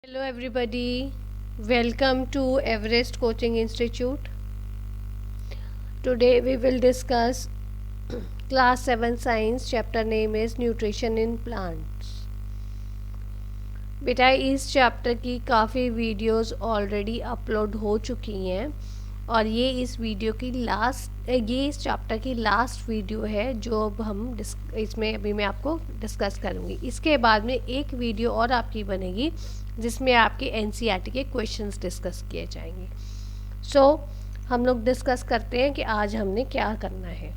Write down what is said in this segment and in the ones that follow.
Hello everybody, welcome to Everest Coaching Institute. Today we will discuss class 7 science, chapter name is nutrition in plants. बेटा इस chapter की काफ़ी videos already upload हो चुकी हैं और ये इस चैप्टर की लास्ट वीडियो है जो अब हम इसमें अभी मैं आपको डिस्कस करूँगी। इसके बाद में एक वीडियो और आपकी बनेगी जिसमें आपके एनसीईआरटी के क्वेश्चंस डिस्कस किए जाएंगे। सो हम लोग डिस्कस करते हैं कि आज हमने क्या करना है।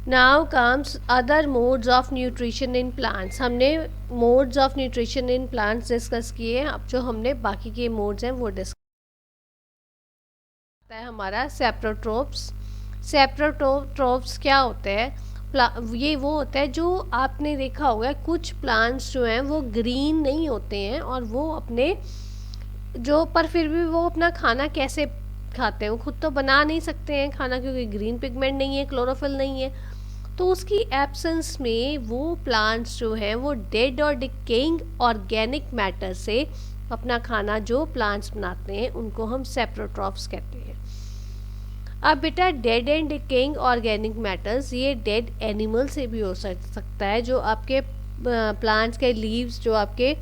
Now comes other modes of nutrition in plants. हमने modes of nutrition in plants discuss किए हैं। अब जो हमने बाकी के मोड्स हैं वो डिस्कस करता है हमारा सेप्रोट्रोप्स। सेप्रोट्रोप्स क्या होते हैं? ये वो होता है जो आपने देखा होगा कुछ प्लांट्स जो हैं वो ग्रीन नहीं होते हैं और वो अपने पर फिर भी वो अपना खाना कैसे खाते हैं? वो खुद तो बना नहीं सकते हैं खाना क्योंकि ग्रीन पिगमेंट नहीं है, क्लोरोफिल नहीं है। तो उसकी एब्सेंस में वो प्लांट्स जो हैं वो डेड और डिकेइंग ऑर्गेनिक मैटर से अपना खाना जो प्लांट्स बनाते हैं उनको हम सेप्रोट्रॉप्स कहते हैं। अब बेटा dead and decaying organic matters ये डेड एनिमल से भी हो सकता है। जो आपके प्लांट्स के लीव्स जो आपके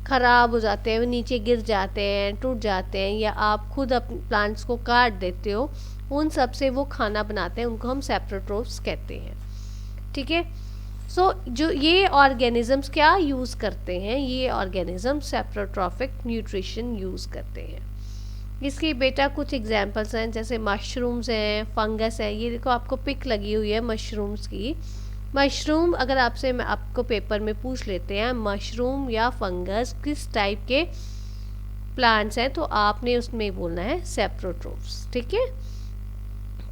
ख़राब हो जाते हैं, वो नीचे गिर जाते हैं, टूट जाते हैं, या आप खुद अपने प्लांट्स को काट देते हो, उन सब से वो खाना बनाते हैं, उनको हम सेप्रोट्रोप्स कहते हैं। ठीक है। सो जो ये ऑर्गेनिजम्स क्या यूज़ करते हैं? ये ऑर्गेनिज्म सेप्रोट्रॉफिक न्यूट्रिशन यूज़ करते हैं। इसकी बेटा कुछ एग्जांपल्स हैं, जैसे मशरूम्स हैं, फंगस है। ये देखो आपको पिक लगी हुई है मशरूम्स की। मशरूम अगर आपको पेपर में पूछ लेते हैं मशरूम या फंगस किस टाइप के प्लांट्स हैं, तो आपने उसमें बोलना है सेप्रोट्रोप्स। ठीक है,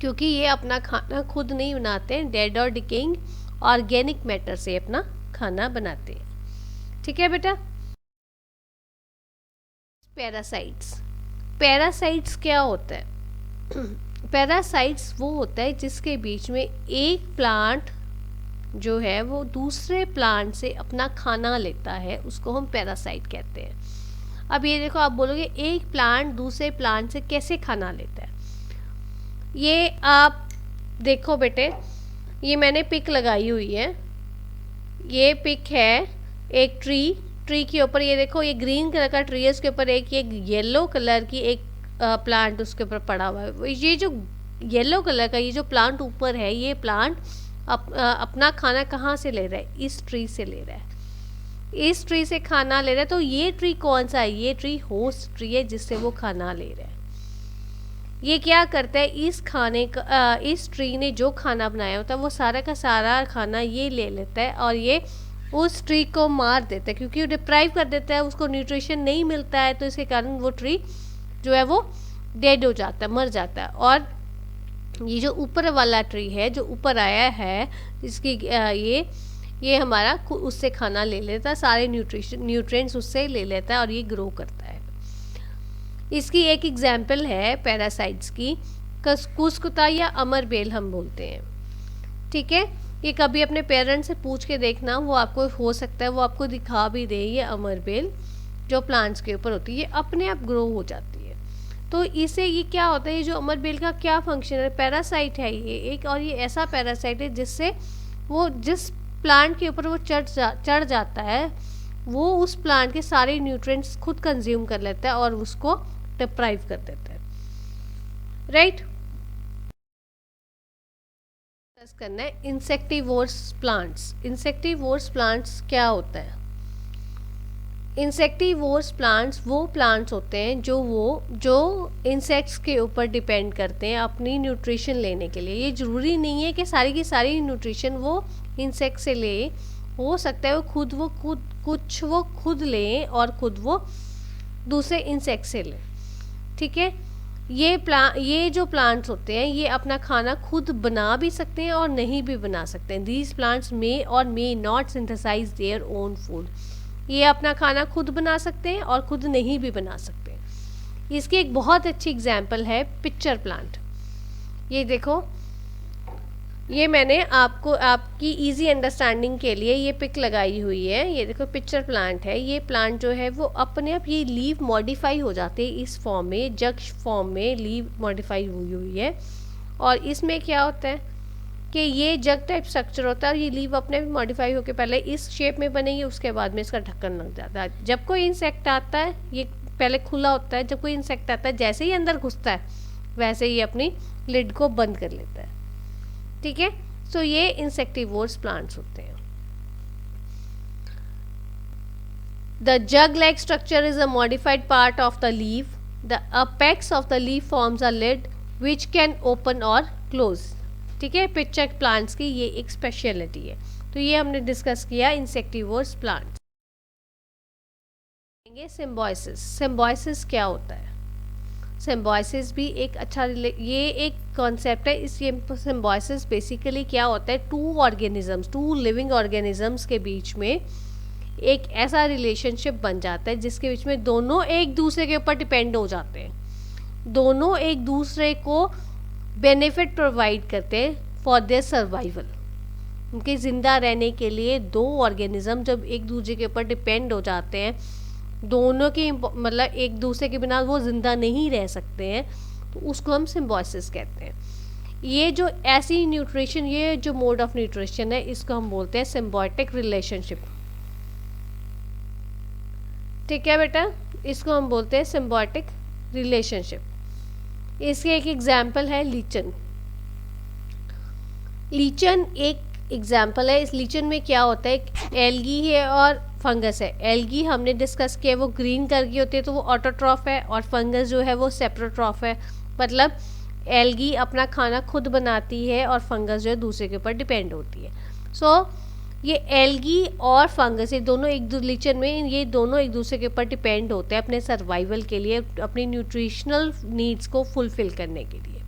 क्योंकि ये अपना खाना खुद नहीं बनाते हैं, डेड और डिकेइंग ऑर्गेनिक मैटर से अपना खाना बनाते हैं। ठीक है बेटा। पैरासाइट्स। पैरासाइट्स क्या होता है? पैरासाइट्स वो होता है जिसके बीच में एक प्लांट जो है वो दूसरे प्लांट से अपना खाना लेता है, उसको हम पैरासाइट कहते हैं। अब ये देखो, आप बोलोगे एक प्लांट दूसरे प्लांट से कैसे खाना लेता है? ये आप देखो बेटे, ये मैंने पिक लगाई हुई है। ये पिक है एक ट्री के ऊपर। ये देखो, ये ग्रीन कलर का ट्री है, उसके ऊपर एक ये येलो कलर की एक प्लांट उसके ऊपर पड़ा हुआ है। ये जो येलो कलर का ये जो प्लांट ऊपर है, ये प्लांट अपना खाना कहाँ से ले रहा है? इस ट्री से ले रहा है। इस ट्री से खाना ले रहा है। तो ये ट्री कौन सा है? ये ट्री होस्ट ट्री है जिससे वो खाना ले रहा है। ये क्या करता है? इस ट्री ने जो खाना बनाया होता है वो सारा का सारा खाना ये ले लेता है और ये उस ट्री को मार देता है, क्योंकि वो डिप्राइव कर देता है, उसको न्यूट्रिशन नहीं मिलता है, तो इसके कारण वो ट्री जो है वो डेड हो जाता है, मर जाता है। और ये जो ऊपर वाला ट्री है जो ऊपर आया है, इसकी ये हमारा उससे खाना ले लेता है, सारे न्यूट्रिएंट्स उससे ले लेता है और ये ग्रो करता है। इसकी एक एग्जाम्पल है पैरासाइट्स की, कुस्कुता या अमरबेल हम बोलते हैं। ठीक है, ये कभी अपने पेरेंट्स से पूछ के देखना, वो आपको हो सकता है वो आपको दिखा भी दे। ये अमरबेल जो प्लांट्स के ऊपर होती है ये अपने आप ग्रो हो जाती है। तो इससे ये क्या होता है? ये जो अमरबेल का क्या फंक्शन है? पैरासाइट है ये एक, और ये ऐसा पैरासाइट है जिससे वो जिस प्लांट के ऊपर वो चढ़ जाता है वो उस प्लांट के सारे न्यूट्रिएंट्स खुद कंज्यूम कर लेता है और उसको डिप्राइव कर देता है। राइट। डिस्कस करना है इंसेक्टिवोर्स प्लांट्स। इंसेक्टिवोर्स प्लांट्स क्या होता है? इंसेक्टिवोर्स प्लांट्स वो प्लांट्स होते हैं जो इंसेक्ट्स के ऊपर डिपेंड करते हैं अपनी न्यूट्रिशन लेने के लिए। ये ज़रूरी नहीं है कि सारी की सारी न्यूट्रिशन वो इंसेक्ट से ले, हो सकता है वो खुद लें और खुद वो दूसरे इंसेक्ट से लें। ठीक है, ये जो प्लांट्स होते हैं ये अपना खाना खुद बना भी सकते हैं और नहीं भी बना सकते हैं। दीज प्लांट्स मे और may not synthesise their own food. ये अपना खाना खुद बना सकते हैं और खुद नहीं भी बना सकते। इसकी एक बहुत अच्छी एग्जाम्पल है पिक्चर प्लांट। ये देखो, ये मैंने आपको आपकी इजी अंडरस्टैंडिंग के लिए ये पिक लगाई हुई है। ये देखो पिक्चर प्लांट है। ये प्लांट जो है वो अपने आप ये लीव मॉडिफाई हो जाते हैं इस फॉर्म में, जग फॉर्म में लीव मॉडिफाई हुई हुई है। और इसमें क्या होता है कि ये जग टाइप स्ट्रक्चर होता है और ये लीव अपने भी मॉडिफाई होकर पहले इस शेप में बनेगी, उसके बाद में इसका ढक्कन लग जाता है। जब कोई इंसेक्ट आता है ये पहले खुला होता है, जब कोई इंसेक्ट आता है जैसे ही अंदर घुसता है वैसे ही अपनी लिड को बंद कर लेता है। ठीक है, सो ये इंसेक्टिवोर्स प्लांट्स होते हैं। The jug like structure is a modified part of the leaf. The apex of the leaf forms a lid which can open और क्लोज। ठीक है, पिक्चर प्लांट्स की ये एक स्पेशलिटी है। तो ये हमने डिस्कस किया इंसेक्टिवोर्स प्लांट्स। सिम्बायोसिस। सिम्बायोसिस क्या होता है? सिम्बायोसिस भी एक अच्छा ये एक कॉन्सेप्ट है। इस ये सिम्बायोसिस बेसिकली क्या होता है, two organisms, two living organisms के बीच में एक ऐसा रिलेशनशिप बन जाता है जिसके बीच में दोनों एक दूसरे के ऊपर डिपेंड हो जाते हैं, दोनों एक दूसरे को बेनिफिट प्रोवाइड करते हैं फॉर देयर सर्वाइवल। उनके ज़िंदा रहने के लिए दो ऑर्गेनिज्म जब एक दूसरे के ऊपर डिपेंड हो जाते हैं, दोनों की मतलब एक दूसरे के बिना वो ज़िंदा नहीं रह सकते हैं, तो उसको हम सिम्बायोसिस कहते हैं। ये जो ऐसी न्यूट्रिशन, ये जो मोड ऑफ न्यूट्रिशन है, इसको हम बोलते हैं सिम्बायोटिक रिलेशनशिप। ठीक है बेटा, इसको हम बोलते हैं सिम्बायोटिक रिलेशनशिप। इसके एक एग्जाम्पल है लीचन। लीचन एक एग्जाम्पल है। इस लीचन में क्या होता है, एल्गी है और फंगस है। एल्गी हमने डिस्कस किया, वो ग्रीन कलर की होती है तो वो ऑटोट्रॉफ है, और फंगस जो है वो सेप्रोट्रॉफ है। मतलब एल्गी अपना खाना खुद बनाती है और फंगस जो है दूसरे के ऊपर डिपेंड होती है। सो ये एल्गी और फंगस, ये दोनों लीचन में ये दोनों एक दूसरे के ऊपर डिपेंड होते हैं अपने सर्वाइवल के लिए, अपनी न्यूट्रिशनल नीड्स को फुलफिल करने के लिए।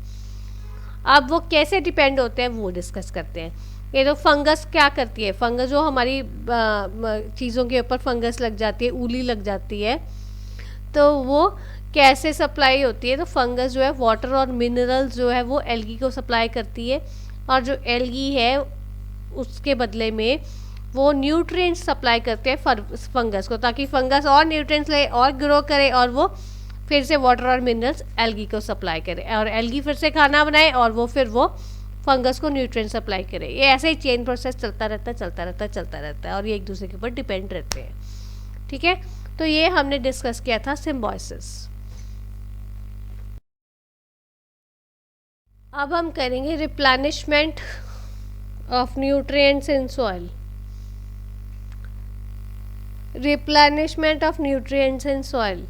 अब वो कैसे डिपेंड होते हैं वो डिस्कस करते हैं। ये तो फंगस क्या करती है, फंगस जो हमारी चीज़ों के ऊपर फंगस लग जाती है, उली लग जाती है, तो वो कैसे सप्लाई होती है। तो फंगस जो है वाटर और मिनरल्स जो है वो एल्गी को सप्लाई करती है, और जो एल्गी है उसके बदले में वो न्यूट्रिएंट्स सप्लाई करते हैं फंगस को, ताकि फंगस और न्यूट्रिएंट्स ले और ग्रो करे और वो फिर से वाटर और मिनरल्स एल्गी को सप्लाई करे, और एल्गी फिर से खाना बनाए और वो फिर वो फंगस को न्यूट्रिएंट सप्लाई करे। ये ऐसे ही चेन प्रोसेस चलता रहता है और ये एक दूसरे के ऊपर डिपेंड रहते हैं। ठीक है, तो ये हमने डिस्कस किया था सिम्बायोसिस। अब हम करेंगे replenishment of nutrients in soil. Replenishment of nutrients in soil.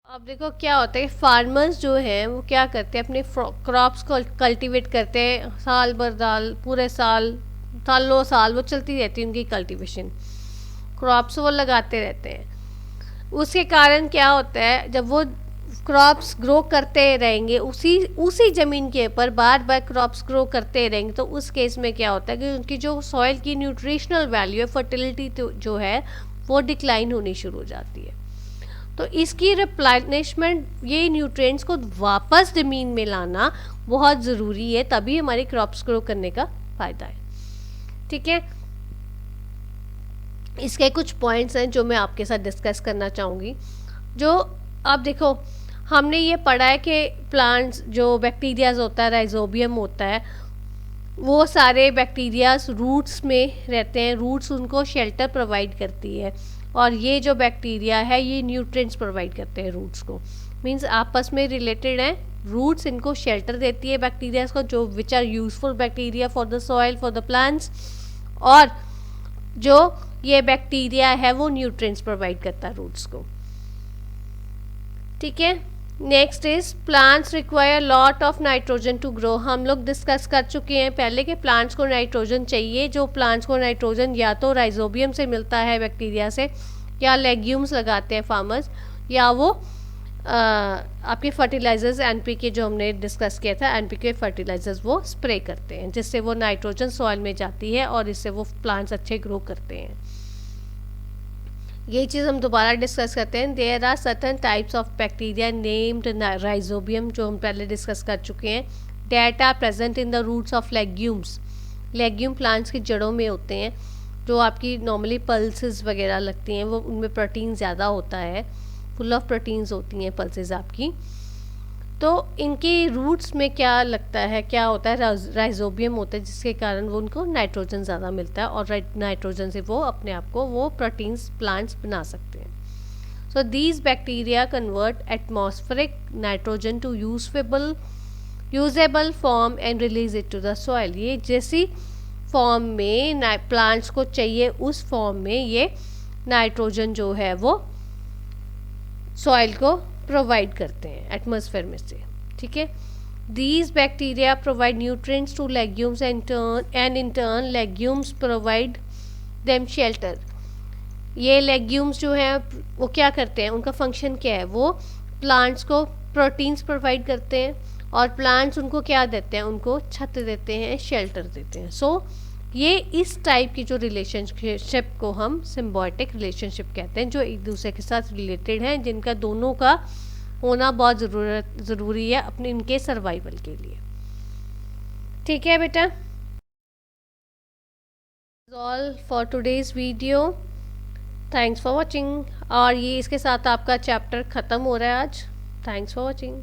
अब देखो क्या होता है, फार्मर्स जो हैं वो क्या करते हैं, अपने क्रॉप्स को कल्टीवेट करते हैं साल भर साल, पूरे सालों साल वो चलती रहती है उनकी कल्टीवेशन, क्रॉप्स वो लगाते रहते हैं। उसके कारण क्या होता है, जब वो क्रॉप्स ग्रो करते रहेंगे उसी ज़मीन के ऊपर बार बार क्रॉप्स ग्रो करते रहेंगे, तो उस केस में क्या होता है कि उनकी जो सॉइल की न्यूट्रिशनल वैल्यू है, फर्टिलिटी जो है वो डिक्लाइन होनी शुरू हो जाती है। तो इसकी रिप्लेनिशमेंट, ये न्यूट्रिएंट्स को वापस ज़मीन में लाना बहुत ज़रूरी है, तभी हमारी क्रॉप्स ग्रो करने का फ़ायदा है। ठीक है, इसके कुछ पॉइंट्स हैं जो मैं आपके साथ डिस्कस करना चाहूँगी। जो आप देखो, हमने ये पढ़ा है कि प्लांट्स जो बैक्टीरियाज होता है, राइजोबियम होता है, वो सारे बैक्टीरियाज रूट्स में रहते हैं, रूट्स उनको शेल्टर प्रोवाइड करती है, और ये जो बैक्टीरिया है ये न्यूट्रिएंट्स प्रोवाइड करते हैं रूट्स को, मींस आपस में रिलेटेड हैं। रूट्स इनको शेल्टर देती है बैक्टीरियाज को, जो which are useful bacteria for the soil, for the plants, और जो ये बैक्टीरिया है वो न्यूट्रिएंट्स प्रोवाइड करता है रूट्स को। ठीक है, next is plants require lot of nitrogen to grow. हम लोग डिस्कस कर चुके हैं पहले कि प्लांट्स को नाइट्रोजन चाहिए। जो प्लांट्स को नाइट्रोजन या तो राइजोबियम से मिलता है बैक्टीरिया से, या लेग्यूम्स लगाते हैं फार्मर्स, या वो आपके फर्टिलाइजर्स एनपीके जो हमने डिस्कस किया था, एनपीके फर्टिलाइजर्स वो स्प्रे करते हैं, जिससे वो नाइट्रोजन सॉइल में जाती है और इससे वो प्लांट्स अच्छे ग्रो करते हैं। यही चीज़ हम दोबारा डिस्कस करते हैं। There are certain types of bacteria named rhizobium, जो हम पहले डिस्कस कर चुके हैं। That are present in the roots of legumes. Legume plants की जड़ों में होते हैं, जो आपकी नॉर्मली पल्सेस वगैरह लगती हैं, वो उनमें प्रोटीन ज़्यादा होता है, फुल ऑफ प्रोटीन्स होती हैं पल्सेस आपकी। तो इनकी रूट्स में क्या लगता है, क्या होता है, राइजोबियम होता है, जिसके कारण वो उनको नाइट्रोजन ज़्यादा मिलता है और नाइट्रोजन से वो अपने आप को वो प्रोटीन्स प्लांट्स बना सकते हैं। So these bacteria convert atmospheric nitrogen to usable form and release it to the soil. ये जैसी फॉर्म में प्लांट्स को चाहिए उस फॉर्म में ये नाइट्रोजन जो है वो सॉइल को प्रोवाइड करते हैं एटमॉस्फेयर में से, ठीक है। These bacteria provide nutrients to legumes and in turn legumes provide them shelter. ये लेग्यूम्स जो हैं वो क्या करते हैं, उनका फंक्शन क्या है, वो प्लांट्स को प्रोटीन्स प्रोवाइड करते हैं और प्लांट्स उनको क्या देते हैं, उनको छत देते हैं, शेल्टर देते हैं। सो ये इस टाइप की जो रिलेशनशिप को हम सिम्बायोटिक रिलेशनशिप कहते हैं, जो एक दूसरे के साथ रिलेटेड हैं, जिनका दोनों का होना बहुत ज़रूरी है अपने इनके सर्वाइवल के लिए। ठीक है बेटा, all for today's video, thanks for watching. और ये इसके साथ आपका चैप्टर ख़त्म हो रहा है आज। Thanks for watching.